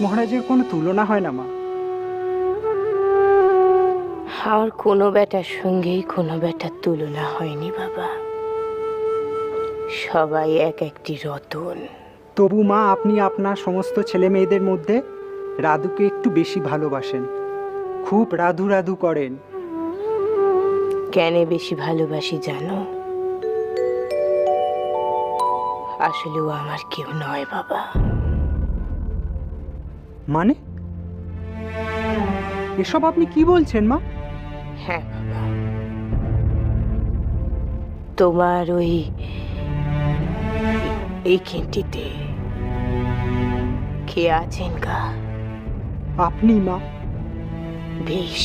মহারাজের কোনো তুলনা হয় না মা। আমার কোনো বেটার সঙ্গেই কোনো বেটার তুলনা হয়নি বাবা। সবাই এক একটি রতন। তবু মা, আপনি আপনার সমস্ত ছেলে মেয়েদের মধ্যে রাধুকে একটু বেশি ভালোবাসেন, খুব রাধু রাধু করেন। কেন বেশি ভালোবাসি জানো? আসলে ও আমার কেউ নয় বাবা। মানে এসব আপনি কি বলছেন মা? হ্যাঁ বাবা, তোমার ওই এইখানটিতে কে আছেন গা? আপনি মা। বেশ,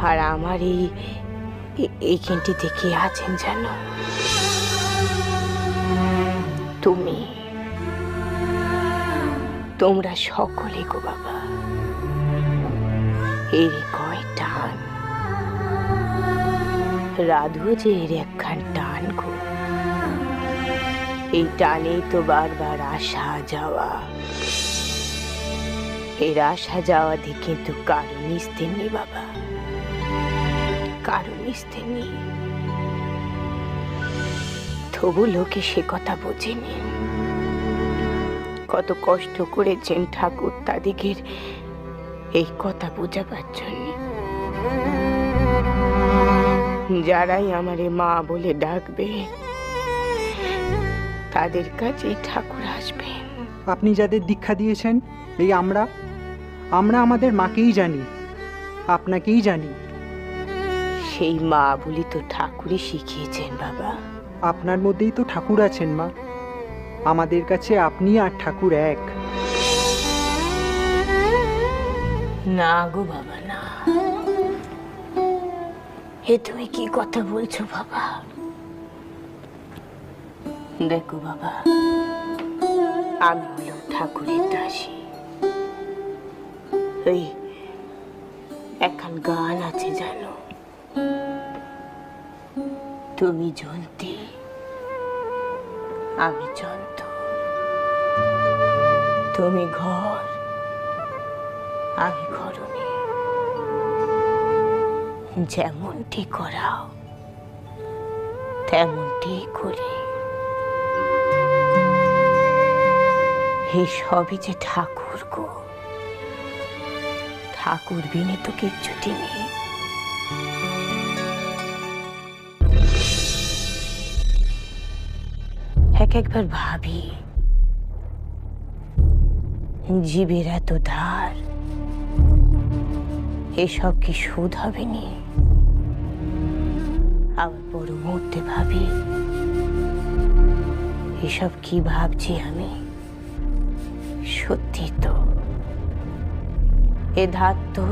আর আমার এইখানটিতে কে আছেন জানো? তুমি। তোমরা সকলে গো বাবা। এর কয় টান, রাধু যে এর একখান টান গো। এই টানেই তো বারবার আসা যাওয়া। এর আসা যাওয়া দিয়ে কিন্তু কারণ স্থির নেই বাবা, কারণ স্থির নেই। তবু লোকে সে কথা বোঝেনি। কত কষ্ট করেছেন ঠাকুর তাদিগের এই কথা বোঝাবার জন্য। যারাই আমারে মা বলে ডাকবে তাদের কাছেই ঠাকুর আসবেন। আপনি যাদের দীক্ষা দিয়েছেন, এই আমরা আমাদের মাকেই জানি, আপনাকেই জানি। সেই মা বলি তো ঠাকুরই শিখিয়েছেন বাবা। আপনার মধ্যেই তো ঠাকুর আছেন মা। আমাদের কাছে আপনি আর ঠাকুর এক। না গো বাবা না। এ তুমি কি কথা বলছো বাবা? দেখো বাবা, আমি হলাম ঠাকুরের দাসী। এই একখান গান আছে জানো? তুমি জন্তি, আমি জন্ত। তুমি ঘর, আমি ঘরণী। যেমনটি করাও তেমনটি করি। এই সবই যে ঠাকুর গো। ঠাকুর বিনে তো কিচ্ছুটি নেই। একবার ভাবি, জীবের এত ধার, এসব কি সুদ হবে নি? আবার বড় মধ্যে ভাবি, এসব কি ভাবছি আমি? সত্যি তো এ ধার তো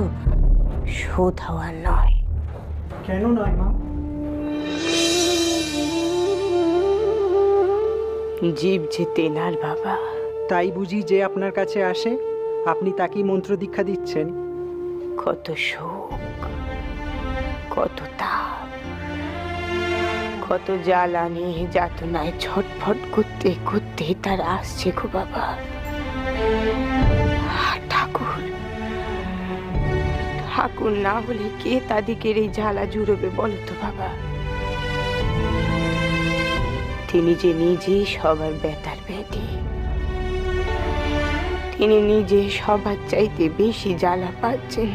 শোধ হওয়ার নয়। কেন নয় মা? জীব যে তেনার বাবা। তাই বুঝি যে আপনার কাছে আসে আপনি তাকেই মন্ত্র দীক্ষা দিচ্ছেন? কত শোক, কত তাপ, কত জ্বালানি যাতনায় ছটফট করতে করতে তার আসছে গো বাবা। ঠাকুর, ঠাকুর না হলে কে তাদিকের এই জ্বালা জুড়বে বলো তো বাবা? তিনি যে নিজেই সবার বেতার বেদি, তিনি নিজে সবার চাইতে বেশি জ্বালা পাচ্ছেন।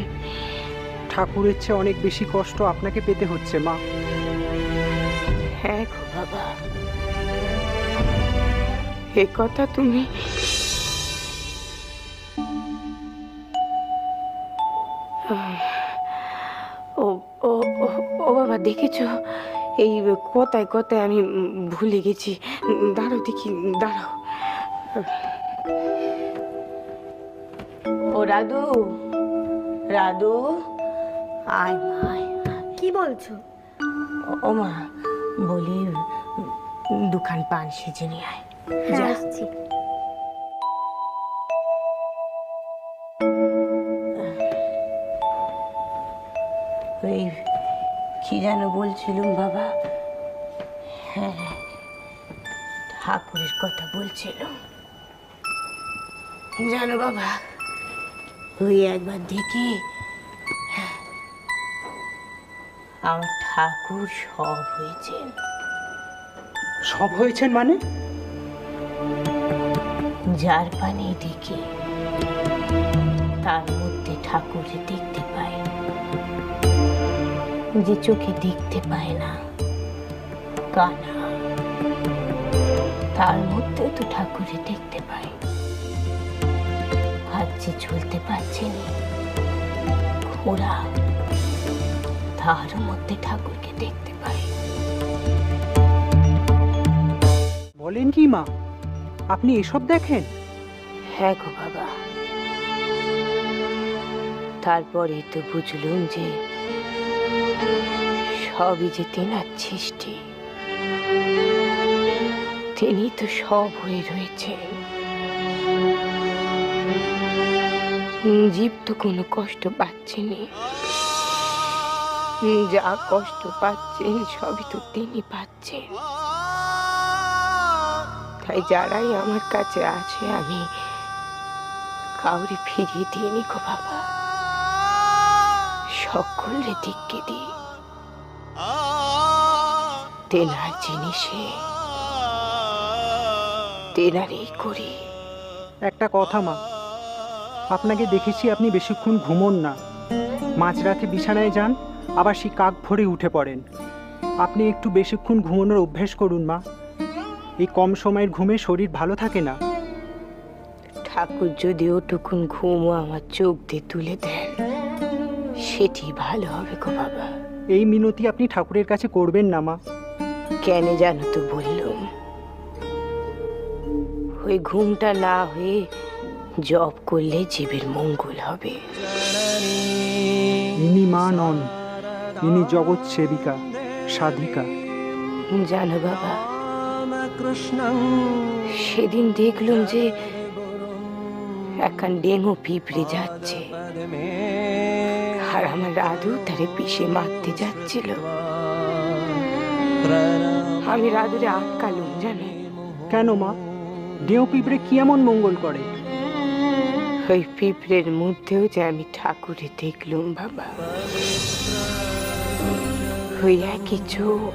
ঠাকুরের চেয়ে অনেক বেশি কষ্ট আপনাকে পেতে হচ্ছে মা। হ্যাঁ গো বাবা, এ কথা তুমি ও ও ও বাবা দেখেছো, এই কথায় কথায় আমি ভুলে গেছি। দাঁড়াও দেখি, দাঁড়াও। ও রাধু, রাধু, আয় মা আয়। কি বলছো? ও মা, বলি দুখান পান সেজে নিয়ে আয়। হ্যাঁ, আসছি। ওই কি যেন বলছিলুম বাবা? হ্যাঁ, ঠাকুরের কথা বলছিলাম। জানো বাবা, ওই একবার দেখি আমার ঠাকুর সব হয়েছেন। সব হয়েছেন মানে? যার পানে দেখি তার মধ্যে ঠাকুরে দেখতে পাই, যে চোখে দেখতে পায় না, কানা, তার মধ্যেও তো ঠাকুরে দেখতে পাই। হাত যে চলতে পারছে না, ঘোড়া, তার মধ্যে ঠাকুরকে দেখতে পাই। বলেন কি মা, আপনি এসব দেখেন? হ্যাঁ গো বাবা, তারপরে তো বুঝলুম যে সবই যে তেনার সৃষ্টি, তিনি তো সব হয়ে রয়েছেন। জীব তো কোনো কষ্ট পাচ্ছেনি, যা কষ্ট পাচ্ছেন সবই তো তিনি পাচ্ছেন। তাই যারাই আমার কাছে আছে আমি কাউরে ফিরিয়ে দিইনি গো বাবা, সকলে দিককে দিই তেনার জিনিসে, তেনারই করি। একটা কথা মা, আপনাকে দেখেছি আপনি বেশিক্ষণ ঘুমোন না, মাঝরাতে বিছানায় যান, আবার সেই কাক ভরে উঠে পড়েন। আপনি একটু বেশিক্ষণ ঘুমানোর অভ্যেস করুন মা, এই কম সময়ের ঘুমে শরীর ভালো থাকে না। ঠাকুর যদি ওটুকুন ঘুমও আমার চোখ দিয়ে তুলে দেন, সেটি ভালো হবে গো বাবা। এই মিনতি আপনি ঠাকুরের কাছে করবেন না মা। কেন জানো তো বললুম, ওই ঘুমটা না হয়ে জপ করলে জীবের মঙ্গল হবে। ইনি মা নন, ইনি জগৎ সেবিকা, সাধিকা। জানো বাবা, সেদিন দেখলুম যে একখান ডেঙ্গু পিঁপড়ে যাচ্ছে, আর আমার রাধু তারে পিষে মারতে যাচ্ছিল। আমি রাধুরে আটকালুম জানো। কেন মা, ডেউ পিঁপড়ে কি এমন মঙ্গল করে? ওই পিঁপড়ের মধ্যেও যে আমি ঠাকুরে দেখলুম বাবা, ওই একই চোখ,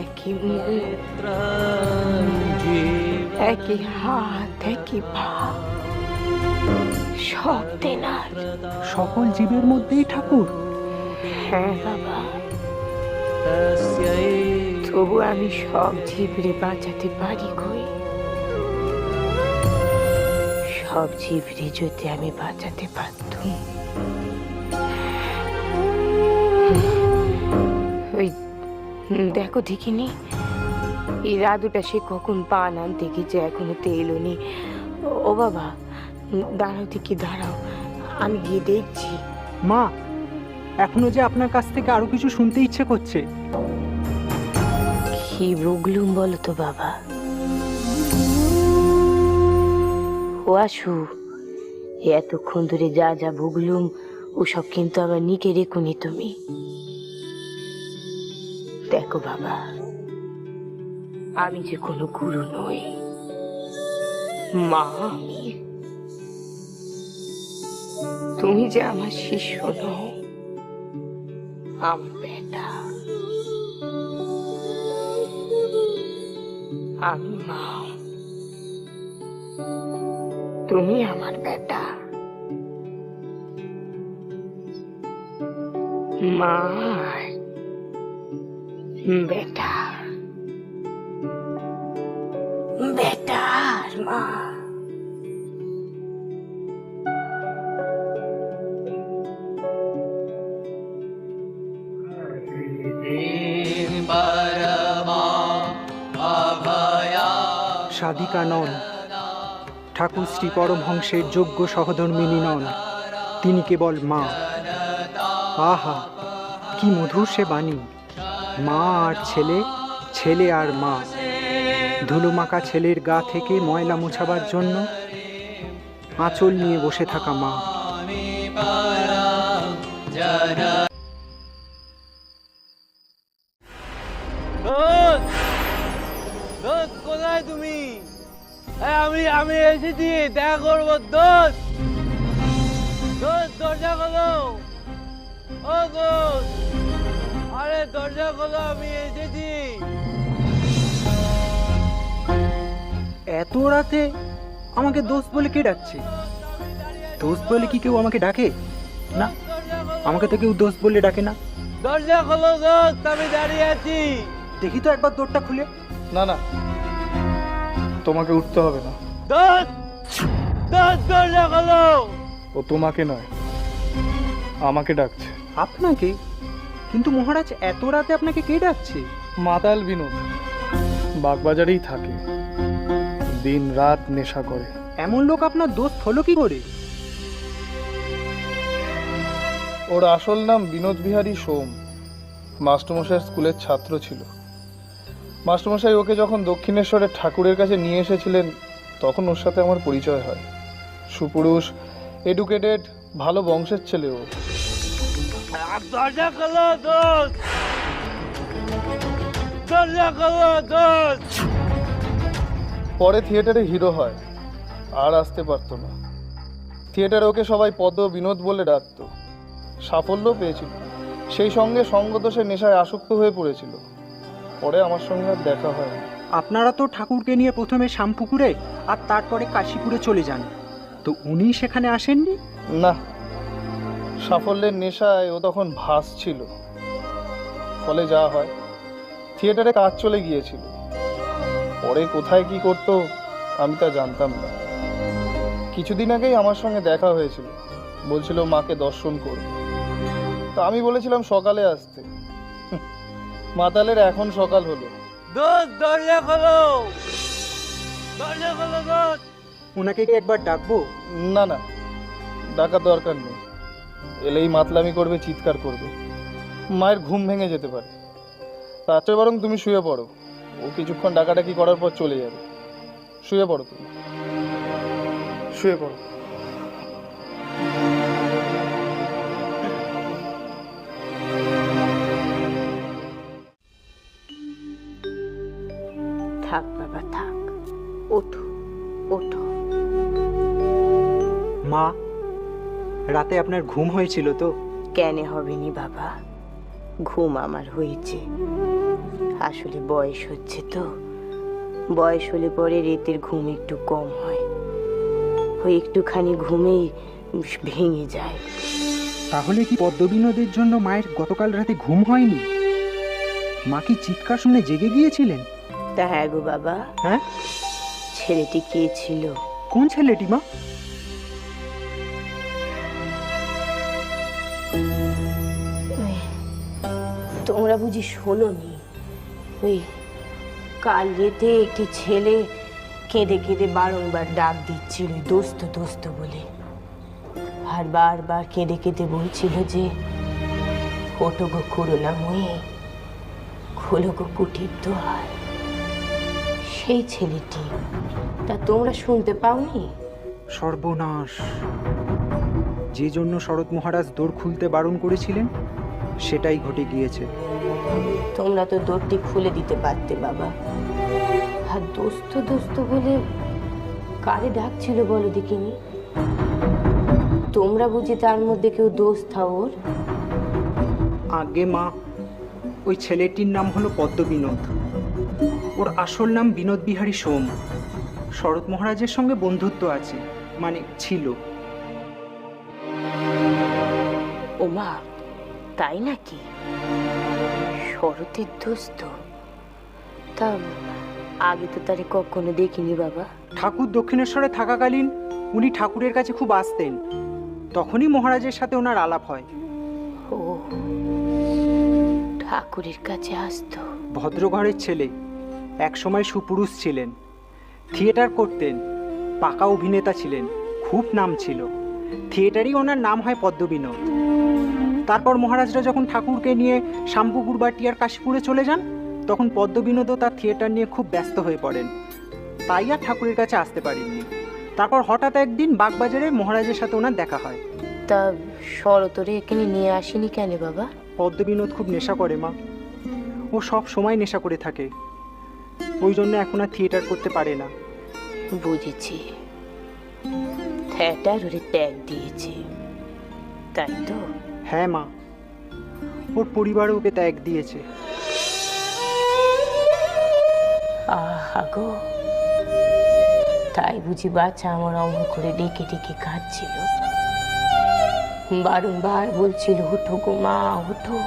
একই মুখ, একই হাত, একই পা, সব তেনার। সকল জীবের মধ্যেই ঠাকুর? হ্যাঁ বাবা, তবু আমি সব জীবরে বাঁচাতে পারি কই? সব জীবরে যদি আমি বাঁচাতে পারতুম, ওই দেখো দেখিনি, এই রাধুটা সে কখন পান আনতে গেছে, এখনো তো এলোনি। ও বাবা, দাঁড়াও দেখি, দাঁড়াও, আমি গিয়ে দেখছি। মা, এখনো যে আপনার কাছ থেকে আরো কিছু শুনতে ইচ্ছে করছে। কি বগলুম বলো তো বাবা? ও আসু, এতক্ষণ ধরে যা যা ভুগলুম ওসব কিন্তু আবার নিকে রেখুনি তুমি। দেখো বাবা, আমি যে কোনো গুরু নই, মা আমি। তুমি যে আমার শিষ্য নও, আমার বেটা। আমি মা, তুমি আমার বেটা। মা, বেটা, বেটার মা। সাধিকা নন, ঠাকুর শ্রী পরমহংসের যোগ্য সহধর্মিনী নন, তিনি কেবল মা। আহা, কি মধুর সে বাণী! মা আর ছেলে, ছেলে আর মা। ধুলোমাখা ছেলের গা থেকে ময়লা মোছাবার জন্য আঁচল নিয়ে বসে থাকা মা। কোথায় তুমি? আমি এই এসেছি দেখা করবো। দোস্ত, দোস্ত দরজা খোলো। ও দোস্ত, আরে দরজা খোলো, আমি এসেছি। এত রাতে আমাকে দোস্ত বলে কে ডাকছে? দোস্ত বলে কি কেউ আমাকে ডাকে? না, আমাকে তো কেউ দোস্ত বলে ডাকে না। দরজা খোলো দোস্ত, আমি দাঁড়িয়ে আছি। দেখি তো একবার দরজা খুলে। না না, তোমাকে উঠতে হবে না। দোস্ত, দোস্ত দরজা খোলো। ও তোমাকে নয়, আমাকে ডাকছে। আপনাকে? কিন্তু মহারাজ, এত রাতে আপনাকে কে ডাকছে? মাতাল বিনোদ বাগবাজারেই থাকে, দিন রাত নেশা করে। এমন লোক আপনার দোস্ত হলো কি করে? ওর আসল নাম বিনোদ বিহারী সোম। মাস্টারমশাইয়ের স্কুলের ছাত্র ছিল। মাস্টারমশাই ওকে যখন দক্ষিণেশ্বরের ঠাকুরের কাছে নিয়ে এসেছিলেন, তখন ওর সাথে আমার পরিচয় হয়। সুপুরুষ, এডুকেটেড, ভালো বংশের ছেলে ও। দরজা খোলো দোস্ত, দরজা খোলো দোস্ত। পরে থিয়েটারে হিরো হয়, আর আসতে পারতো না। থিয়েটারে ওকে সবাই পদ্ম বিনোদ বলে ডাকতো। সাফল্য পেয়েছিল, সেই সঙ্গে সঙ্গদোষে নেশায় আসক্ত হয়ে পড়েছিল। পরে আমার সঙ্গে আর দেখা হয় না। আপনারা তো ঠাকুরকে নিয়ে প্রথমে শ্যামপুকুরে আর তারপরে কাশীপুরে চলে যান, তো উনি সেখানে আসেননি? না, সাফল্যের নেশায় ও তখন ভাসছিল। ফলে যা হয়, থিয়েটারে কাজ চলে গিয়েছিল। পরে কোথায় কি করতো আমি তা জানতাম না। কিছুদিন আগেই আমার সঙ্গে দেখা হয়েছিল, বলছিল মাকে দর্শন করবে। তা আমি বলেছিলাম সকালে আসতে। মাতালের এখন সকাল হলো। দোস্ত দরজা খোলো, দরজা খোলো দোস্ত। ওনাকে কি একবার ডাকবো? না না, ডাকার দরকার নেই। এলেই মাতলামি করবে, চিৎকার করবে, মায়ের ঘুম ভেঙে যেতে পারে। তার চেয়ে বরং তুমি শুয়ে পড়ো। ও কিছুক্ষণ ডাকাডাকি করার পর চলে যাবে। শুয়ে পড়ো তুমি, শুয়ে পড়ো। থাক বাবা থাক, ওঠো ওঠো। মা, রাতে আপনার ঘুম হয়েছিল তো? কেন হবেনি বাবা, ঘুম আমার হয়েছে। আসলে বয়স হচ্ছে তো, বয়স হলে পরে রাতের ঘুম একটু কম হয়। ওই একটুখানি ঘুমেই ভেঙে যায়। তাহলে কি পদ্মবিনোদের জন্য মায়ের গতকাল রাতে ঘুম হয়নি? মা কি চিৎকার শুনে জেগে গিয়েছিলেন? তা হ্যাঁ গো বাবা। হ্যাঁ? ছেলেটি কে ছিল? কোন ছেলেটি মা? তোমরা বুঝি শোনোনি? ওই কাল রাতে একটি ছেলে কেঁদে কেঁদে বারংবার ডাক দিচ্ছিল দোস্ত দোস্ত বলে, আর বারবার কেঁদে কেঁদে বলছিল যে ওটো গো করুণাময়ী, খোলো গো কুটির দোয়ার। সেই ছেলেটি, তা তোমরা শুনতে পাওনি? সর্বনাশ! যে জন্য শরৎ মহারাজ দোর খুলতে বারণ করেছিলেন, সেটাই ঘটে গিয়েছে। তোমরা তো দোরটি খুলে দিতে পারতে বাবা। আর দোস্ত দোস্ত বলে কারে ডাকছিল বলো দেখিনি? তোমরা বুঝি তার মধ্যে কেউ দোস্ত ওর? আগে মা, ওই ছেলেটির নাম হলো পদ্মবিনোদ। ওর আসল নাম বিনোদ বিহারী সোম। শরৎ মহারাজের সঙ্গে বন্ধুত্ব আছে, মানে ছিল। ওমা, তাই নাকি? শরতের দোস্ত? তা আগে তো তারে কখনো দেখিনি বাবা। ঠাকুর দক্ষিণেশ্বরে থাকাকালীন উনি ঠাকুরের কাছে খুব আসতেন, তখনই মহারাজের সাথে ওনার আলাপ হয়। ও, ঠাকুরের কাছে আসতো। ভদ্রঘরের ছেলে, একসময় সুপুরুষ ছিলেন, থিয়েটার করতেন, পাকা অভিনেতা ছিলেন, খুব নাম ছিল। থিয়েটারই ওনার নাম হয় পদ্মবিনোদ। তারপর মহারাজরা যখন ঠাকুরকে নিয়ে শ্যামপুকুর বা টিয়ার কাশীপুরে চলে যান, তখন পদ্মবিনোদও তার থিয়েটার নিয়ে খুব ব্যস্ত হয়ে পড়েন, তাই আর ঠাকুরের কাছে আসতে পারেননি। তারপর হঠাৎ একদিন বাগবাজারে মহারাজের সাথে ওনার দেখা হয়। তা শরতরে এখানে নিয়ে আসেনি কেন বাবা? পদ্মবিনোদ খুব নেশা করে মা, ও সব সময় নেশা করে থাকে, ওই জন্য এখন আর থিয়েটার করতে পারে না। বুঝেছি। থ্যাটার ওরে ত্যাগ দিয়েছে, তাই তো? হ্যাঁ মা, ওর পরিবারও ওকে ত্যাগ দিয়েছে। আহা গো, তাই বুঝি বাচ্চা আমার অমন করে ডেকে ডেকে কাঁদছিল, বারংবার বলছিল উঠো গো মা উঠো।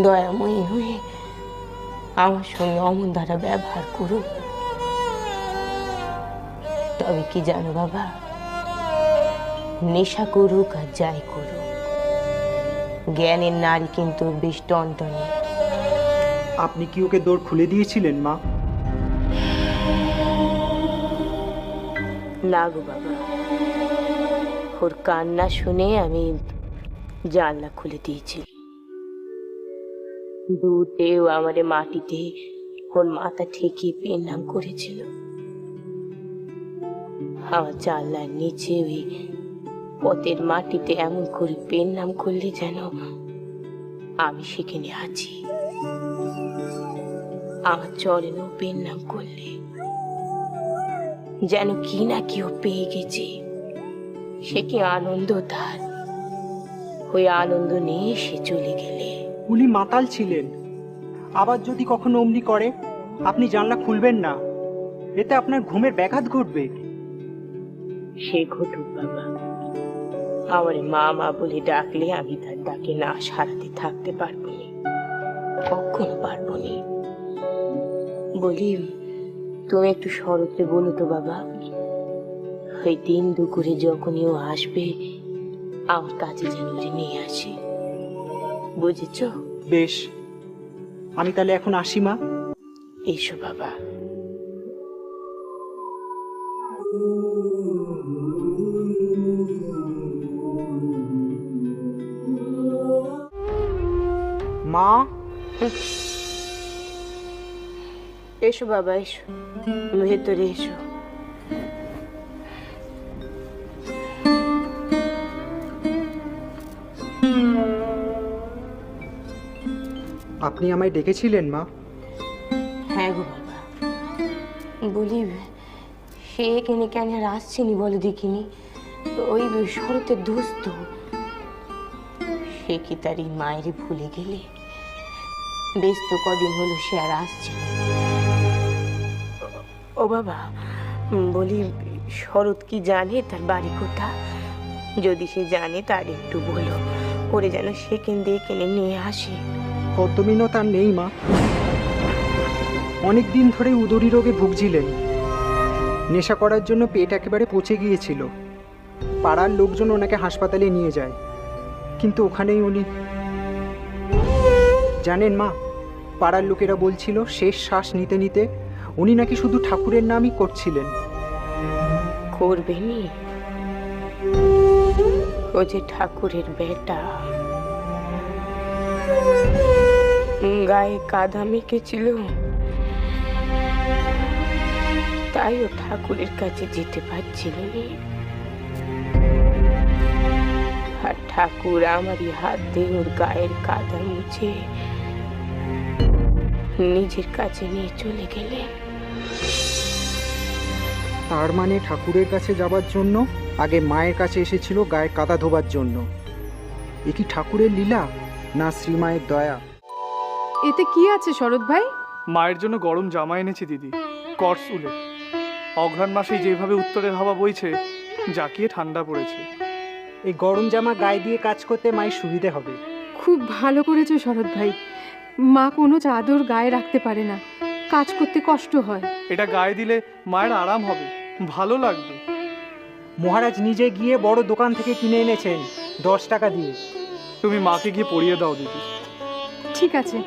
দয়াময়ী হয়ে আমার সঙ্গে অমন দ্বারা ব্যবহার করো। তবে কি জানো বাবা, নেশা করুক আর যাই করুক, জ্ঞানের নারী কিন্তু বেশ টনটনে। আপনি কি ওকে দৌড় খুলে দিয়েছিলেন মা? না গো বাবা, ওর কান্না শুনে আমি জানলা খুলে দিয়েছি। দুধেও আমাদের মাটিতে ওর মাথা ঠেকিয়ে পেনাম করেছিল। আমার জানলার নিচে ওই পথের মাটিতে এমন করে পেনাম করলে যেন আমি সেখানে আছি। আমার চরণেও পেনাম করলে যেন কি না কেউ পেয়ে গেছে, সে কি আনন্দ তার। ওই আনন্দ নিয়ে সে চলে গেলে। উনি মাতাল ছিলেন, আবার যদি কখনো অমনি করে আপনি জানলা খুলবেন না, এতে আপনার ঘুমের ব্যাঘাত ঘটবে। সে ঘটুক বাবা, আমার মা মা বলে ডাকলে আমি তার ডাকে না সারাতে থাকতে পারবো না, কখনো পারবো না। বলি, তুমি একটু শরৎকে বলো তো বাবা, ওই দিন দুপুরে যখনই ও আসবে আমার কাছে যেন ওরে নিয়ে আসে, বুঝেছ? বেশ, আমি তাহলে এখন আসি মা। এসো বাবা। মা, এসো বাবা এসো, ভেতরে এসো। আপনি আমায় ডেকেছিলেন মা? হ্যাঁ গো বাবা, বলি সে এখানে কেন আর আসছেনি বলো দেখিনি? ওই শরতের দোস্ত, সে কি তার এই মায়ের ভুলে গেলে? বেশ তো কদিন হলো সে আর আসছে না। ও বাবা, বলি শরৎ কি জানে তার বাড়ি কোথা? যদি সে জানে তার একটু বলো, ওরে যেন সেখান দিয়ে কিনে নিয়ে আসে। পদ্মমিনও তার নেই মা, অনেক দিন ধরে উদরী রোগে ভুগছিলেন। নেশা করার জন্য পেট একেবারে পচে গিয়েছিল। পাড়ার লোকজন ওনাকে হাসপাতালে নিয়ে যায়, কিন্তু ওখানেই উনি, জানেন মা, পাড়ার লোকেরা বলছিল শেষ শ্বাস নিতে নিতে উনি নাকি শুধু ঠাকুরের নামই করছিলেন। করবেনি, ও যে ঠাকুরের বেটা, গায়ে কাদা মেখেছিল, তাই ও ঠাকুরের কাছে যেতে পারছিল না। আর ঠাকুর আমারই হাত দিয়ে ওর গায়ের কাদা মুছে নিজের কাছে নিয়ে চলে গেলে। তার মানে ঠাকুরের কাছে যাবার জন্য আগে মায়ের কাছে এসেছিল গায়ের কাদা ধোবার জন্য। এ কি ঠাকুরের লীলা না শ্রীমায়ের দয়া? এতে কি আছে শরৎ ভাই? মায়ের জন্য গরম জামা এনেছি দিদি, কটস উলে। অঘ্রাণ মাসে যেভাবে উত্তরের হাওয়া বইছে, জাকিয়ে ঠান্ডা পড়েছে। এই গরম জামা গায়ে দিয়ে কাজ করতে মায়ের সুবিধে হবে। খুব ভালো করেছো শরৎ ভাই, মা কোনো চাদর গায়ে রাখতে পারে না, কাজ করতে কষ্ট হয়। এটা গায়ে দিলে মায়ের আরাম হবে, ভালো লাগবে। মহারাজ নিজে গিয়ে বড় দোকান থেকে কিনে এনেছেন 10 টাকা দিয়ে। তুমি মাকে গিয়ে পরিয়ে দাও দিদি। ঠিক আছে,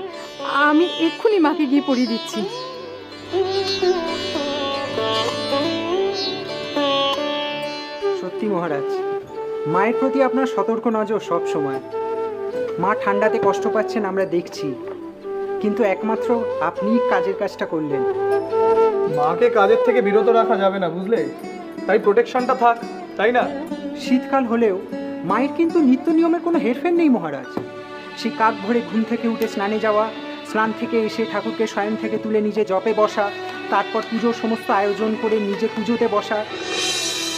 আমি এক্ষুনি মাকে গিয়ে পরিয়ে দিচ্ছি। সত্যি মহারাজ, মায়ের প্রতি আপনার সতর্ক নজর সব সময়। মা ঠান্ডাতে কষ্ট পাচ্ছেন আমরা দেখছি, কিন্তু একমাত্র আপনিই কাজের কাজটা করলেন। মাকে কাজের থেকে বিরত রাখা যাবে না, বুঝলে? তাই প্রোটেকশনটা থাক, তাই না? শীতকাল হলেও মায়ের কিন্তু নিত্য নিয়মের কোনো হেরফের নেই মহারাজ। সেই কাক ভরে ঘুম থেকে উঠে স্নানে যাওয়া, স্নান থেকে এসে ঠাকুরকে শয়ন থেকে তুলে নিজে জপে বসা, তারপর পুজোর সমস্ত আয়োজন করে নিজে পুজোতে বসা,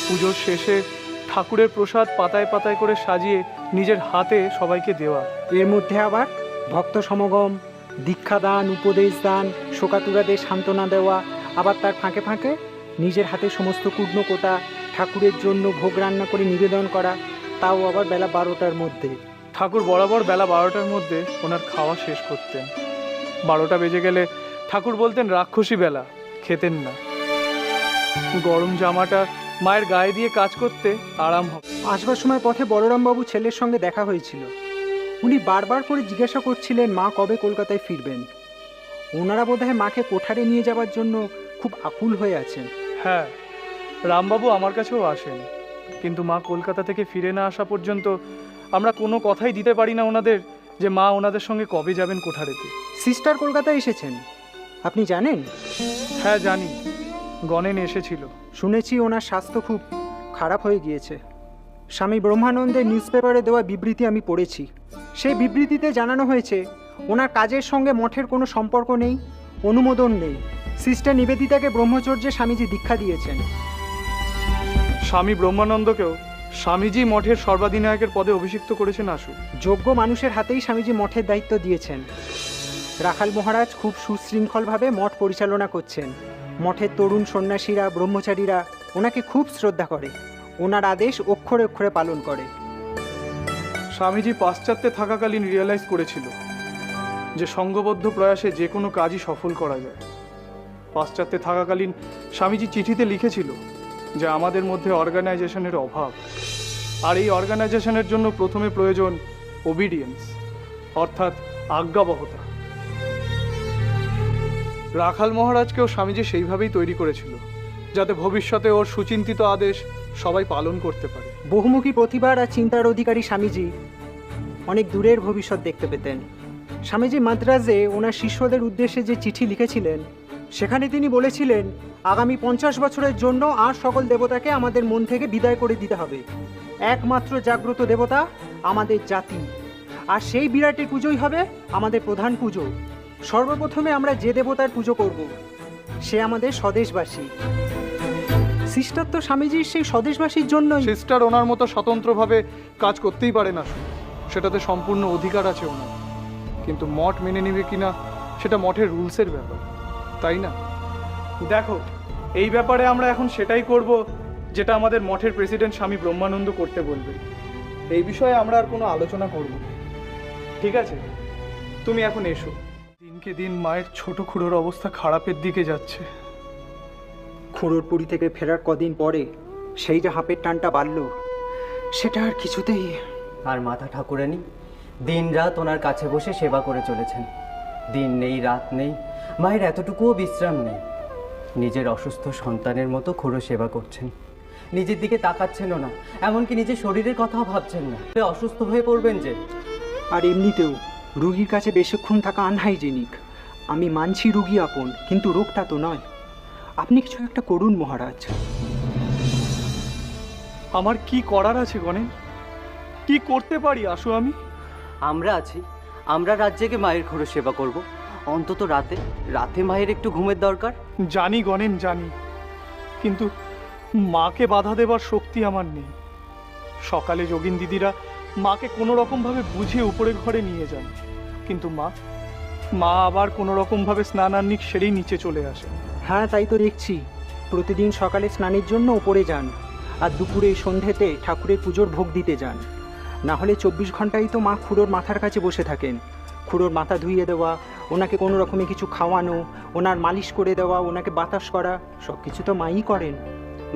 পুজোর শেষে ঠাকুরের প্রসাদ পাতায় পাতায় করে সাজিয়ে নিজের হাতে সবাইকে দেওয়া। এর মধ্যে আবার ভক্ত সমাগম, দীক্ষাদান, উপদেশ দান, শোকাতুরাদের সান্ত্বনা দেওয়া, আবার তার ফাঁকে ফাঁকে নিজের হাতে সমস্ত কুটনো কোটা ঠাকুরের জন্য ভোগ রান্না করে নিবেদন করা, তাও আবার বেলা 12টার মধ্যে। ঠাকুর বরাবর বেলা 12টার মধ্যে ওনার খাওয়া শেষ করতেন। 12টা বেজে গেলে ঠাকুর বলতেন রাক্ষসী বেলা, খেতেন না। গরম জামাটা মায়ের গায়ে দিয়ে কাজ করতে আরাম হবে। আসবার সময় পথে বলরামবাবু ছেলের সঙ্গে দেখা হয়েছিল। উনি বারবার করে জিজ্ঞাসা করছিলেন মা কবে কলকাতায় ফিরবেন। ওনারা বোধহয় মাকে কোঠারে নিয়ে যাওয়ার জন্য খুব আকুল হয়ে আছেন। হ্যাঁ, রামবাবু আমার কাছেও আসেন, কিন্তু মা কলকাতা থেকে ফিরে না আসা পর্যন্ত আমরা কোনো কথাই দিতে পারি না ওনাদের যে মা ওনাদের সঙ্গে কবে যাবেন কোঠারেতে। সিস্টার কলকাতায় এসেছেন, আপনি জানেন? হ্যাঁ জানি, গণেন এসেছিল। শুনেছি ওনার স্বাস্থ্য খুব খারাপ হয়ে গিয়েছে। স্বামী ব্রহ্মানন্দের নিউজ পেপারে দেওয়া বিবৃতি আমি পড়েছি। সেই বিবৃতিতে জানানো হয়েছে ওনার কাজের সঙ্গে মঠের কোনো সম্পর্ক নেই, অনুমোদন নেই। সিস্টার নিবেদিতাকে ব্রহ্মচর্যে স্বামীজি দীক্ষা দিয়েছেন। স্বামী ব্রহ্মানন্দকেও স্বামীজি মঠের সর্বাধিনায়কের পদে অভিষিক্ত করেছেন আশু। যোগ্য মানুষের হাতেই স্বামীজি মঠের দায়িত্ব দিয়েছেন। রাখাল মহারাজ খুব সুশৃঙ্খলভাবে মঠ পরিচালনা করছেন। মঠের তরুণ সন্ন্যাসীরা, ব্রহ্মচারীরা ওনাকে খুব শ্রদ্ধা করে, ওনার আদেশ অক্ষরে অক্ষরে পালন করে। স্বামীজি পাশ্চাত্যে থাকাকালীন রিয়েলাইজ করেছিল যে সঙ্গবদ্ধ প্রয়াসে যে কোনো কাজই সফল করা যায়। পাশ্চাত্যে থাকাকালীন স্বামীজি চিঠিতে লিখেছিল যে আমাদের মধ্যে অর্গানাইজেশনের অভাব, আর এই অর্গানাইজেশনের জন্য প্রথমে প্রয়োজন ওবিডিয়েন্স, অর্থাৎ আজ্ঞাবহতা। রাখাল মহারাজকেও স্বামীজি সেইভাবেই তৈরি করেছিল, যাতে ভবিষ্যতে ওর সুচিন্তিত আদেশ সবাই পালন করতে পারে। বহুমুখী প্রতিভার আর চিন্তার অধিকারী স্বামীজি অনেক দূরের ভবিষ্যৎ দেখতে পেতেন। স্বামীজি মাদ্রাজে ওনার শিষ্যদের উদ্দেশ্যে যে চিঠি লিখেছিলেন, সেখানে তিনি বলেছিলেন আগামী 50 বছরের জন্য আর সকল দেবতাকে আমাদের মন থেকে বিদায় করে দিতে হবে। একমাত্র জাগ্রত দেবতা আমাদের জাতি, আর সেই বিরাটের পুজোই হবে আমাদের প্রধান পুজো। সর্বপ্রথমে আমরা যে দেবতার পুজো করব, সে আমাদের স্বদেশবাসী। সিস্টার তো স্বামীজির সেই স্বদেশবাসীর জন্যই। সিস্টার ওনার মতো স্বতন্ত্রভাবে কাজ করতেই পারে না, সেটাতে সম্পূর্ণ অধিকার আছে ওনার, কিন্তু মঠ মেনে নেবে কিনা সেটা মঠের রুলসের ব্যাপার, তাই না? দেখো, এই ব্যাপারে আমরা এখন সেটাই করব যেটা আমাদের মঠের প্রেসিডেন্ট স্বামী ব্রহ্মানন্দ করতে বলবে। এই বিষয়ে আমরা আর কোনো আলোচনা করব, ঠিক আছে? তুমি এখন এসো। দিনকে দিন মায়ের ছোট খুড়োর অবস্থা খারাপের দিকে যাচ্ছে। খুড়োর পুরী থেকে ফেরার কদিন পরে সেই যে হাঁপের টানটা বাড়ল, সেটা আর কিছুতেই। আর মাতা ঠাকুরানী দিন রাত ওনার কাছে বসে সেবা করে চলেছেন। দিন নেই রাত নেই, মায়ের এতটুকুও বিশ্রাম নেই। নিজের অসুস্থ সন্তানের মতো খুড়ো সেবা করছেন, নিজের দিকে তাকাচ্ছেনও না, এমনকি নিজের শরীরের কথাও ভাবছেন না। অসুস্থ হয়ে পড়বেন যে। আর এমনিতেও রুগীর কাছে বেশিক্ষণ থাকা আনহাইজেনিক। আমি মানছি রুগী আপন, কিন্তু রোগটা তো নয়। আপনি কিছু একটা করুন মহারাজ। আমার কি করার আছে গণেন? কি করতে পারি আশু আমি? আমরা আছি, আমরা রাজ্যকে মায়ের খুড়ো সেবা করব। অন্তত রাতে রাতে মায়ের একটু ঘুমের দরকার। জানি গণেন, জানি, কিন্তু মাকে বাধা দেবার শক্তি আমার নেই। সকালে যোগিন দিদিরা মাকে কোনো রকমভাবে বুঝিয়ে উপরের ঘরে নিয়ে যান, কিন্তু মা আবার কোনো রকমভাবে স্নানান্নিক সেরেই নিচে চলে আসে। হ্যাঁ, তাই তো দেখছি। প্রতিদিন সকালে স্নানের জন্য ওপরে যান, আর দুপুরে সন্ধেতে ঠাকুরের পুজোর ভোগ দিতে যান। না হলে 24 ঘন্টাই তো মা খুড়োর মাথার কাছে বসে থাকেন। খুড়োর মাথা ধুইয়ে দেওয়া, ওনাকে কোনো রকমে কিছু খাওয়ানো, ওনার মালিশ করে দেওয়া, ওনাকে বাতাস করা, সব কিছু তো মাই করেন।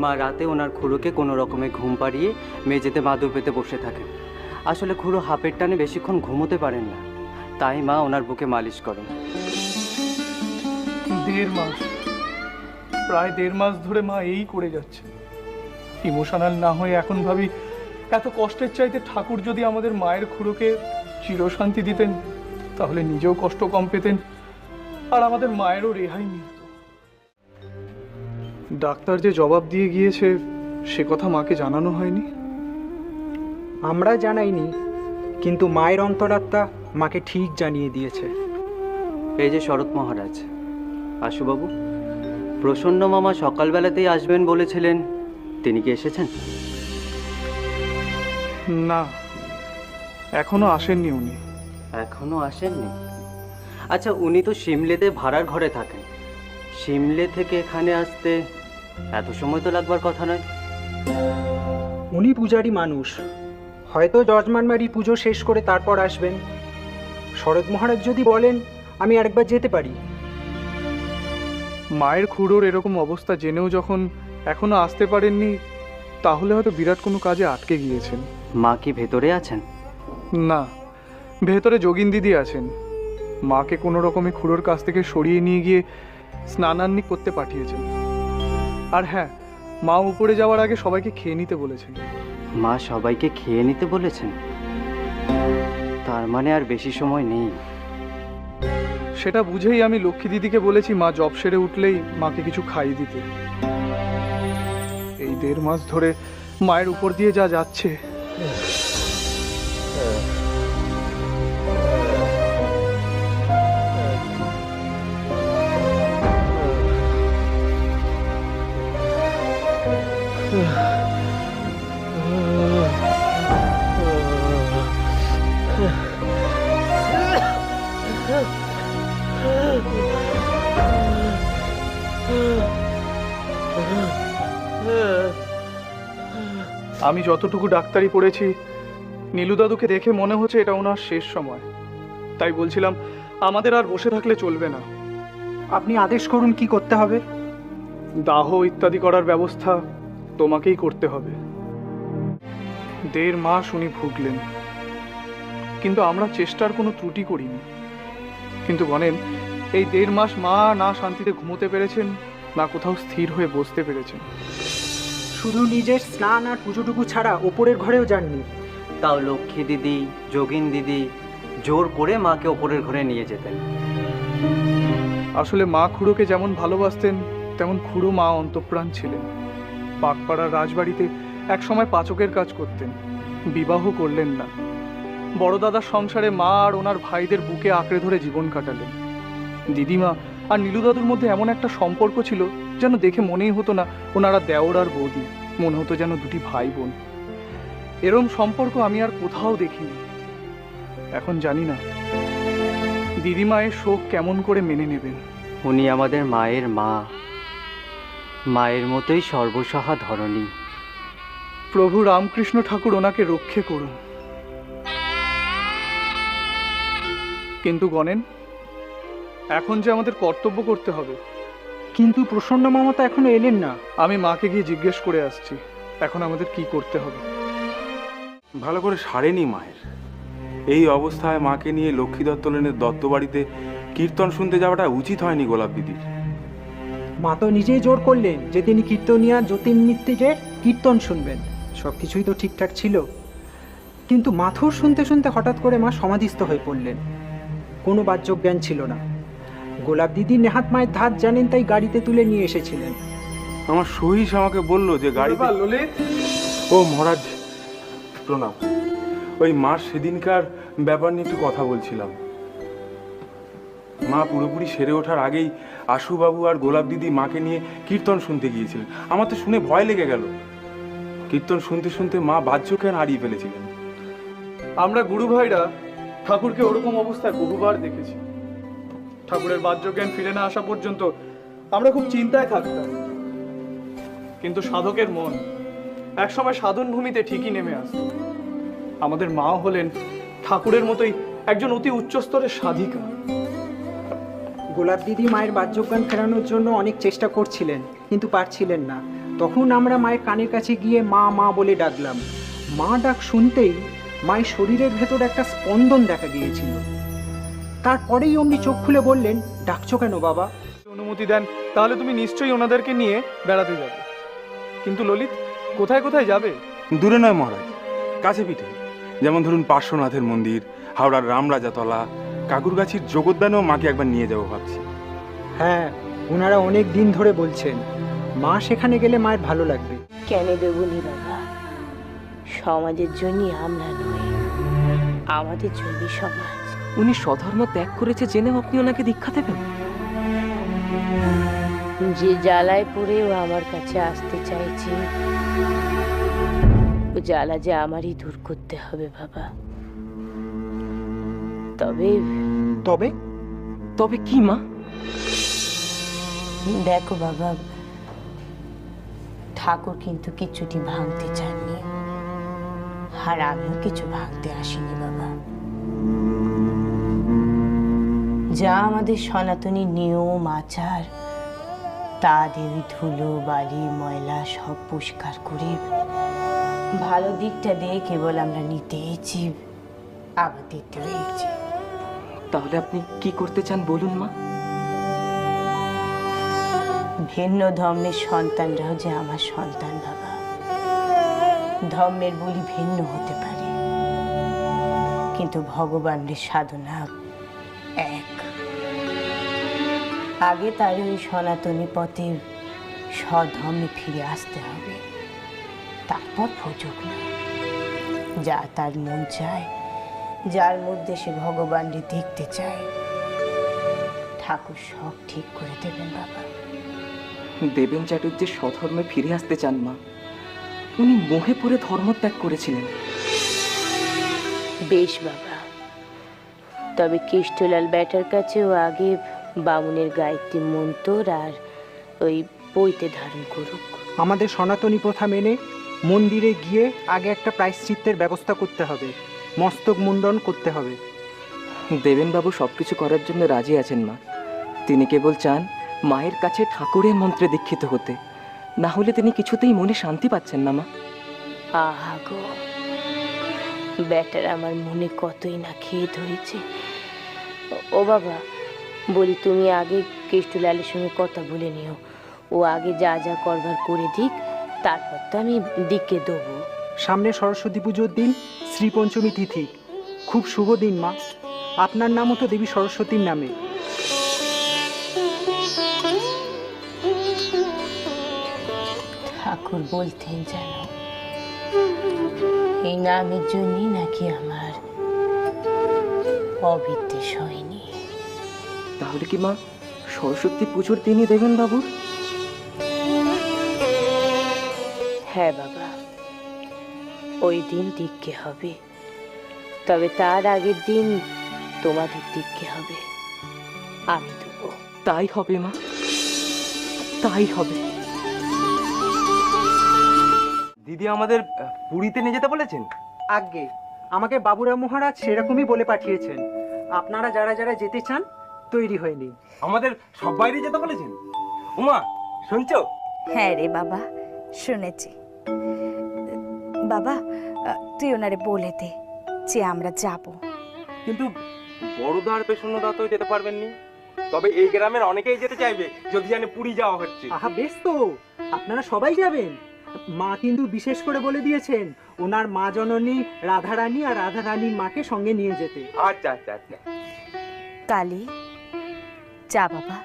মা রাতে ওনার খুড়োকে কোনো রকমে ঘুম পাড়িয়ে মেঝেতে মাদুর পেতে বসে থাকেন। আসলে খুড়ো হাঁপের টানে বেশিক্ষণ ঘুমোতে পারেন না, তাই মা ওনার বুকে মালিশ করেন। 1.5 মাস, প্রায় 1.5 মাস ধরে মা এই করে যাচ্ছে। ইমোশনাল না হয়ে এখন ভাবি, এত কষ্টের চাইতে ঠাকুর যদি আমাদের মায়ের খুড়োকে চিরশান্তি দিতেন, তাহলে নিজেও কষ্ট কম পেতেন, আর আমাদের মায়েরও রেহাই মিলত। ডাক্তার যে জবাব দিয়ে গিয়েছে সে কথা মাকে জানানো হয়নি। আমরা জানাইনি, কিন্তু মায়ের অন্তরাত্মা মাকে ঠিক জানিয়ে দিয়েছে। এই যে শরৎ মহারাজ, আশুবাবু, প্রসন্ন মামা সকালবেলাতেই আসবেন বলেছিলেন, তিনি কি এসেছেন? না, এখনো আসেননি উনি। এখনো আসেননি? আচ্ছা, উনি তো সিমলেতে ভাড়ার ঘরে থাকেন। সিমলে থেকে এখানে আসতে এত সময় তো লাগবার কথা নয়। উনি পূজারি মানুষ, হয়তো যজমান বাড়ির পুজো শেষ করে তারপর আসবেন। শরৎ মহারাজ যদি বলেন আমি আরেকবার যেতে পারি। মায়ের খুড়োর এরকম অবস্থা জেনেও যখন এখনো আসতে পারেননি, তাহলে হয়তো বিরাট কোনো কাজে আটকে গিয়েছেন। মা কি ভেতরে আছেন? না, ভেতরে যোগিন দিদি আছেন। মাকে কোনো রকমে খুড়োর কাছ থেকে সরিয়ে নিয়ে গিয়ে স্নানান্নি করতে পাঠিয়েছেন। আর হ্যাঁ, মা উপরে যাওয়ার আগে সবাইকে খেয়ে নিতে বলেছেন। মা সবাইকে খেয়ে নিতে বলেছেন? তার মানে আর বেশি সময় নেই। সেটা বুঝেই আমি লক্ষ্মী দিদিকে বলেছি মা জব সেরে উঠলেই মাকে কিছু খাইয়ে দিতে। এই 1.5 মাস ধরে মায়ের উপর দিয়ে যা যাচ্ছে, আমি যতটুকু ডাক্তারি পড়েছি, নীলু দাদুকে দেখে মনে হচ্ছে এটা ওনার শেষ সময়। তাই বলছিলাম আমাদের আর বসে থাকলে চলবে না। আপনি আদেশ করুন কি করতে হবে। দাহ ইত্যাদি করার ব্যবস্থা তোমাকেই করতে হবে। 1.5 মাস উনি ভুগলেন, কিন্তু আমরা চেষ্টার কোনো ত্রুটি করিনি। কিন্তু বলেন, এই 1.5 মাস মা না শান্তিতে ঘুমোতে পেরেছেন, না কোথাও স্থির হয়ে বসতে পেরেছেন। শুধু নিজের স্নান আর পুজোটুকু ছাড়া ওপরের ঘরেও যাননি। তাও লক্ষ্মী দিদি, যোগিন দিদি জোর করে মাকে ওপরের ঘরে নিয়ে যেতেন। আসলে মা খুড়োকে যেমন ভালোবাসতেন, তেমন খুড়ো মা অন্তঃপ্রাণ ছিলেন। পাকপাড়ার রাজবাড়িতে একসময় পাচকের কাজ করতেন, বিবাহ করলেন না। বড় দাদার সংসারে মা আর ওনার ভাইদের বুকে আঁকড়ে ধরে জীবন কাটালেন। দিদিমা আর নীলু দাদুর মধ্যে এমন একটা সম্পর্ক ছিল যেন দেখে মনেই হতো না ওনারা দেওর আর বৌদি, মনে হতো যেন দুটি ভাই বোন। এরম সম্পর্ক আমি আর কোথাও দেখিনি। এখন জানি না দিদিমায়ের শোক কেমন করে মেনে নেবেন। উনি আমাদের মায়ের মা, মায়ের মতোই সর্বসহা ধরণী। প্রভু রামকৃষ্ণ ঠাকুর ওনাকে রক্ষে করুন। কিন্তু গণেন, এখন যে আমাদের কর্তব্য করতে হবে। কিন্তু প্রসন্ন মামা তো এখনো এলেন না। আমি মাকে গিয়ে জিজ্ঞেস করে আসছি এখন আমাদের কি করতে হবে। ভালো করে সারেনি মায়ের। এই অবস্থায় মাকে নিয়ে লক্ষ্মী দত্ত লেনের দত্ত বাড়িতে কীর্তন শুনতে যাওয়াটা উচিত হয়নি গোলাপ দিদির। মা তো নিজেই জোর করলেন যে তিনি কীর্তনিয়া জ্যোতির্নিত্যে যে কীর্তন শুনবেন। সব কিছুই তো ঠিকঠাক ছিল, কিন্তু মাথুর শুনতে শুনতে হঠাৎ করে মা সমাধিস্থ হয়ে পড়লেন। কোনো বাহ্যজ্ঞান ছিল না। গোলাপ দিদি নেহাত মায়ের ধাত জানেন, তাই গাড়িতে তুলে নিয়ে এসেছিলেন। আমার সহিস আমাকে বললো যে গাড়িতে। ললিত, ও মহারাজ প্রণাম। ওই মার সেদিনকার ব্যাপার নিয়ে একটু কথা বলছিলাম। মা পুরোপুরি সেরে ওঠার আগেই আশুবাবু আর গোলাপ দিদি মাকে নিয়ে কীর্তন শুনতে গিয়েছিলেন। আমার তো শুনে ভয় লেগে গেল। কীর্তন শুনতে শুনতে মা বাহ্যজ্ঞান হারিয়ে ফেলেছিলেন। আমরা গুরু ভাইরা ঠাকুরকে ওরকম অবস্থায় বহুবার দেখেছি। ঠাকুরের বাহ্যজ্ঞান ফিরে না আসা পর্যন্ত আমরা খুব চিন্তায় থাকতাম। কিন্তু সাধকের মন একসময় সাধন ভূমিতে ঠিকই নেমে আসত। আমাদের মা হলেন ঠাকুরের মতোই একজন অতি উচ্চস্তরের সাধিকা। গোলাপ দিদি মায়ের বাহ্যজ্ঞান ফেরানোর জন্য অনেক চেষ্টা করছিলেন, কিন্তু পারছিলেন না। তখন আমরা মায়ের কানের কাছে গিয়ে মা মা বলে ডাকলাম। মা ডাক শুনতেই মায়ের শরীরের ভেতর একটা স্পন্দন দেখা গিয়েছিল। তারপরেই অমনি চোখ খুলে বললেন, ডাকছো কেন বাবা? অনুমতি দেন তাহলে তুমি নিশ্চয়ই ওনাদেরকে নিয়ে বেড়াতে যাবে। কিন্তু ললিত, কোথায় কোথায় যাবে? দূরে নয় মহারাজ, কাছে পিঠে। যেমন ধরুন পার্শ্বনাথের মন্দির, হাওড়ার রামরাজাতলা, কাকুরগাছির জগদ্দানেও মাকে একবার নিয়ে যাবো ভাবছি। হ্যাঁ, ওনারা অনেক দিন ধরে বলছেন মা সেখানে গেলে মায়ের ভালো লাগবে। কেন দেবনি বাবা? সমাজের জন্যই আমরা নই, আমাদের জন্য সমাজ। উনি স্বধর্ম ত্যাগ করেছে জেনেও আপনি ওনাকে দীক্ষা দেবেন? যে জ্বালায় পড়েও আমার কাছে আসতে চাইছে, ও জ্বালা যে আমারই দূর করতে হবে বাবা। তবে তবে তবে কি মা? দেখো বাবা, ঠাকুর কিন্তু কিছুটি ভাঙতে চাননি, আর আমিও কিছু ভাঙতে আসিনি বাবা। যা আমাদের সনাতনী নিয়ম আচার, তা দেবী ধুলো বালি ময়লা সব পরিষ্কার করে ভালো দিকটা দিয়ে কেবল আমরা নিতে এসেছি, আবার দিতে হয়েছি। তাহলে আপনি কি করতে চান বলুন মা? ভিন্ন ধর্মের সন্তানরাও যে আমার সন্তান বাবা। ধর্মের বলি ভিন্ন হতে পারে, কিন্তু ভগবানের সাধনা এক। আগে তার ওই সনাতনী পথে স্বধর্মে ফিরে আসতে হবে, তারপর ভোজক না। যা তার মন চায়, যার মধ্যে সে ভগবানকে দেখতে চায়, ঠাকুর সব ঠিক করে দেবেন বাবা। দেবেন চ্যাটার্জি স্বধর্মে ফিরে আসতে চান মা। উনি মোহে পড়ে ধর্মত্যাগ করেছিলেন। বেশ বাবা, তবে কেষ্টলাল ব্যাটার কাছেও আগে বামুনের গায়ত্রী মন্ত্র আর ওই বইতে ধারণ করুক। আমাদের সনাতনী প্রথা মেনে মন্দিরে গিয়ে আগে একটা প্রায়শ্চিত্তের ব্যবস্থা করতে হবে, মস্তক মুন্ডন করতে হবে। দেবেনবাবু সবকিছু করার জন্য রাজি আছেন মা। তিনি কেবল চান মায়ের কাছে ঠাকুরের মন্ত্রে দীক্ষিত হতে, না হলে তিনি কিছুতেই মনে শান্তি পাচ্ছেন না মা। আহা গো, ব্যাটার আমার মনে কতই না খেদ হয়েছে। ও বাবা, বলি তুমি আগে কেষ্টলালের সঙ্গে কথা বলে নিও। ও আগে যা যা করবার করে দিক, তারপর তো আমি দিকে দেবো। সামনে সরস্বতী পুজোর দিন শ্রীপঞ্চমী তিথি, খুব শুভ দিন মা। আপনার নামও তো দেবী সরস্বতীর নামে। ঠাকুর বলতেন যেন এই নামের জন্যই নাকি আমার অবিদ্বেষ হয়নি। তাহলে কি মা সরস্বতী পুজোর দিনই দেবেন বাবুর? হ্যাঁ বাবা, ওই দিন দীক্ষে হবে, তবে তার আগের দিন তোমাদের দীক্ষে হবে। আমি দেবো। তাই হবে মা, তাই হবে। দিদি আমাদের পুরীতে নিয়ে যেতে বলেছেন। আজ্ঞে, আমাকে বাবুরাম মহারাজ সেরকমই বলে পাঠিয়েছেন। আপনারা যারা যারা যেতে চান তৈরি হয়ে নিন। আমাদের সবাইরই যেতে বলেছেন। উমা শুনছো? হ্যাঁ রে বাবা, শুনেছি। বাবা, তুই ওনারে বলে দে যে আমরা যাব। কিন্তু বড়দা আর পেছনদা তো যেতে পারবেননি। তবে এই গ্রামের অনেকেই যেতে চাইবে যদি জানে পুরী যাওয়া হচ্ছে। আহা বেশ তো, আপনারা সবাই যাবেন। মা কিন্তু বিশেষ করে বলে দিয়েছেন ওনার মা জননী রাধারানী আর রাধারানীর মাকে সঙ্গে নিয়ে যেতে। আচ্ছা আচ্ছা আচ্ছা। কালী, যা বাবা,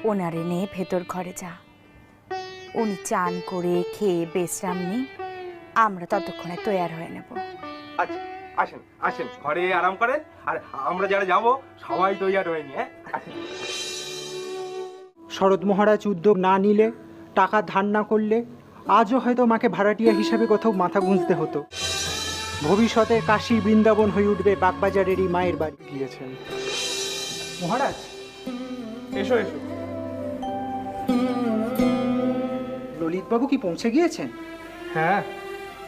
ওনারে নিয়ে ভেতর ঘরে যা। উনি চান করে খেয়ে বিশ্রাম নিই, আমরা ততক্ষণে তৈয়ার হয়ে নেব। আচ্ছা আসেন আসেন, ঘরে আরাম করেন, আর আমরা যারা যাব সবাই তৈয়ার হয়ে নিয়ে। শরৎ মহারাজ উদ্যোগ না নিলে, টাকা ধার না করলে আজও হয়তো মাকে ভাড়াটিয়া হিসাবে কোথাও মাথা গুঁজতে হতো। ভবিষ্যতের কাশী বৃন্দাবন হয়ে উঠবে বাগবাজারেরই মায়ের বাড়ি। গিয়েছেন। মহারাজ, এসো এসো। ললিতবাবু কি পৌঁছে গিয়েছেন? হ্যাঁ,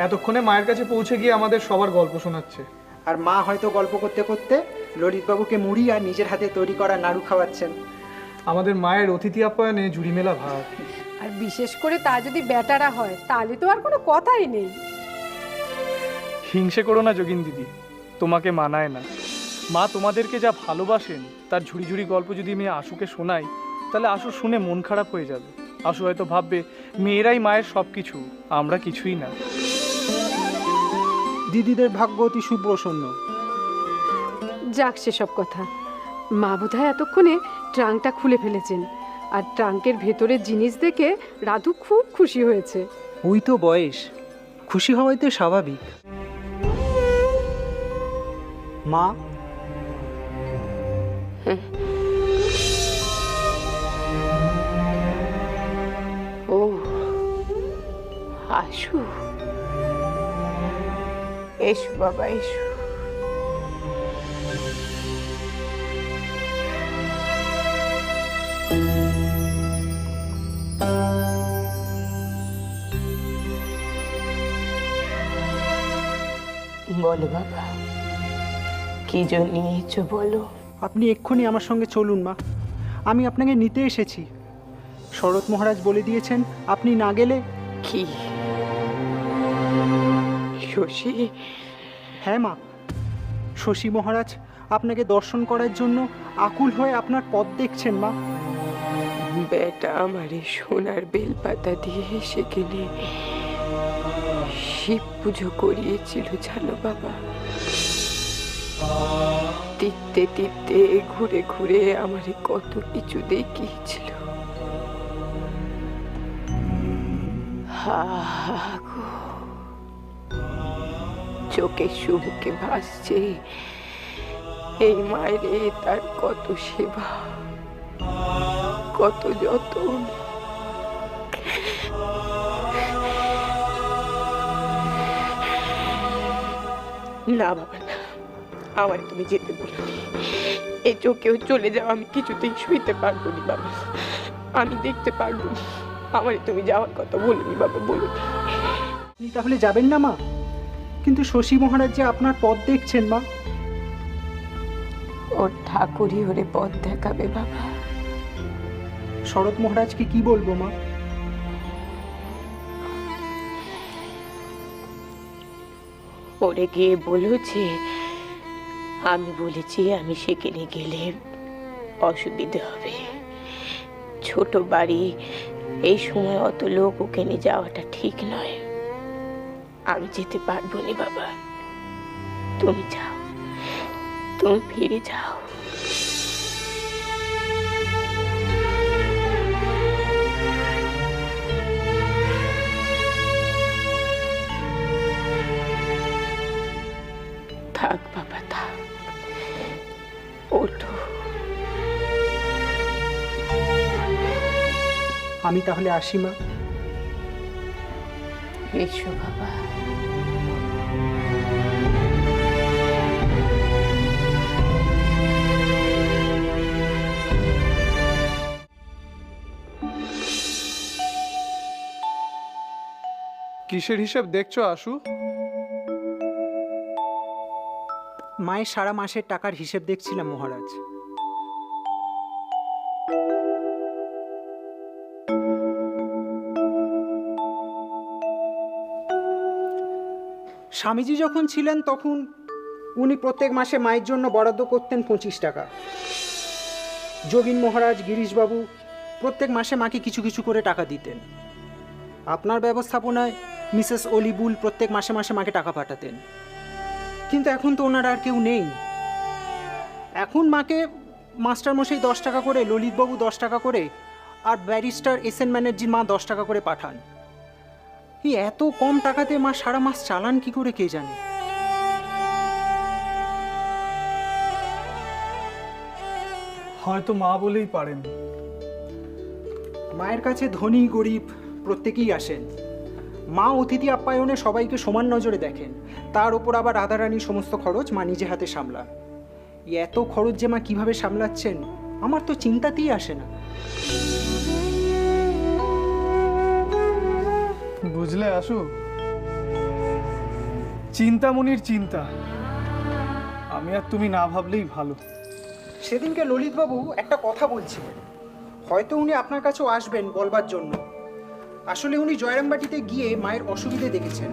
এতক্ষণে মায়ের কাছে পৌঁছে গিয়ে আমাদের সবার গল্প শোনাচ্ছে। আর মা হয়তো গল্প করতে করতে ললিতবাবুকে মুড়ি আর নিজের হাতে তৈরি করা নাড়ু খাওয়াচ্ছেন। আমাদের মায়ের অতিথি আপ্যায়নে জুড়ি মেলা ভার। আর বিশেষ করে তা যদি বেটারা হয়, তাহলে তো আর কোনো কথাই নেই। হিংসে করো না যোগিন দিদি, তোমাকে মানায় না। মা তোমাদেরকে যা ভালোবাসেন তার ঝুড়ি ঝুড়ি গল্প যদি আমি আশুকে শোনাই, তাহলে আশু শুনে মন খারাপ হয়ে যাবে। আশু হয়তো ভাববে মেয়েরাই মায়ের সব কিছু, আমরা কিছুই না। দিদিদের ভাগ্য অতি সুপ্রসন্ন। যাক সেসব কথা, মা বোধহয় এতক্ষণে ট্রাঙ্কটা খুলে ফেলেছেন, আর ট্রাঙ্কের ভেতরের জিনিস দেখে রাধু খুব খুশি হয়েছে। ওই তো বয়স, খুশি হওয়াই তো স্বাভাবিক। মা, আশু, এসো বাবা এসো। বলো বাবা, কি জন্য নিয়েছো বলো। আপনি এক্ষুনি আমার সঙ্গে চলুন মা, আমি আপনাকে নিতে এসেছি। শরৎ মহারাজ বলে দিয়েছেন আপনি না গেলে। কি শশী? হ্যাঁ মা, শশী মহারাজ আপনাকে দর্শন করার জন্য আকুল হয়ে আপনার পথ দেখছেন মা। বেটা আমারে সোনার বেলপাতা দিয়ে সেখানে শিব পুজো করিয়েছিল জানো বাবা। তীর্থে তীর্থে ঘুরে ঘুরে আমারে কত কিছু দেখিয়েছিল। হা হা গো, চোখে সুমুখে ভাসছে এই মায়েরে তার কত সেবা, কত যতন। না বাবা না, আমার তুমি যেতে বলো। এই চোখেও চলে যাও, আমি কিছুতেই শুইতে পারবো না বাবা, আমি দেখতে পারবো না। আমার তুমি যাওয়ার কথা বলিনি বাবা, বলিনি। আপনি তাহলে যাবেন না মা? কিন্তু শশী মহারাজ যে আপনার পথ দেখছেন মা। ওর ঠাকুরই ওরে পথ দেখাবে বাবা। শরৎ মহারাজকে কি বলবো মা? ওরে গিয়ে বলো যে আমি বলেছি আমি সেখানে গেলে অসুবিধে হবে। ছোট বাড়ি, এই সময় অত লোক ওখানে যাওয়াটা ঠিক নয়। আমি যেতে পারবো না বাবা, তুমি যাও, তুমি ফিরে যাও। থাক বাবা থাক, ওঠো। আমি তাহলে আসি মা। এসো বাবা। কিসের হিসেব দেখছো আশু? মায়ের সারা মাসের টাকার হিসেব দেখছিলাম মহারাজ। স্বামীজি যখন ছিলেন তখন উনি প্রত্যেক মাসে মায়ের জন্য বরাদ্দ করতেন 25 টাকা। যোগিন মহারাজ, গিরিশবাবু প্রত্যেক মাসে মাকে কিছু কিছু করে টাকা দিতেন। আপনার ব্যবস্থাপনায় মিসেস অলিবুল প্রত্যেক মাসে মাসে মাকে টাকা পাঠাতেন। কিন্তু এখন তো ওনার আর কেউ নেই। এখন মাকে মাস্টারমশাই 10 টাকা করে, ললিতবাবু 10 টাকা করে, আর ব্যারিস্টার এসএন ব্যানার্জির মা 10 টাকা করে পাঠান। এই এত কম টাকাতে মা সারা মাস চালান কি করে কে জানে। হয়তো মা বলেই পারেন। মায়ের কাছে ধনী গরিব প্রত্যেকেই আসেন। মা অতিথি আপ্যায়নে সবাইকে সমান নজরে দেখেন। তার ওপর আবার রাধারানীর সমস্ত খরচ মা নিজে হাতে সামলান। এত খরচ যে মা কিভাবে সামলাচ্ছেন আমার তো চিন্তাতেই আসে না। বুঝলে আশু, চিন্তামণির চিন্তা আমি আর তুমি না ভাবলেই ভালো। সেদিনকে ললিতবাবু একটা কথা বলছিলেন, হয়তো উনি আপনার কাছেও আসবেন বলবার জন্য। আসলে উনি জয়রামবাটিতে গিয়ে মায়ের অসুবিধে দেখেছেন।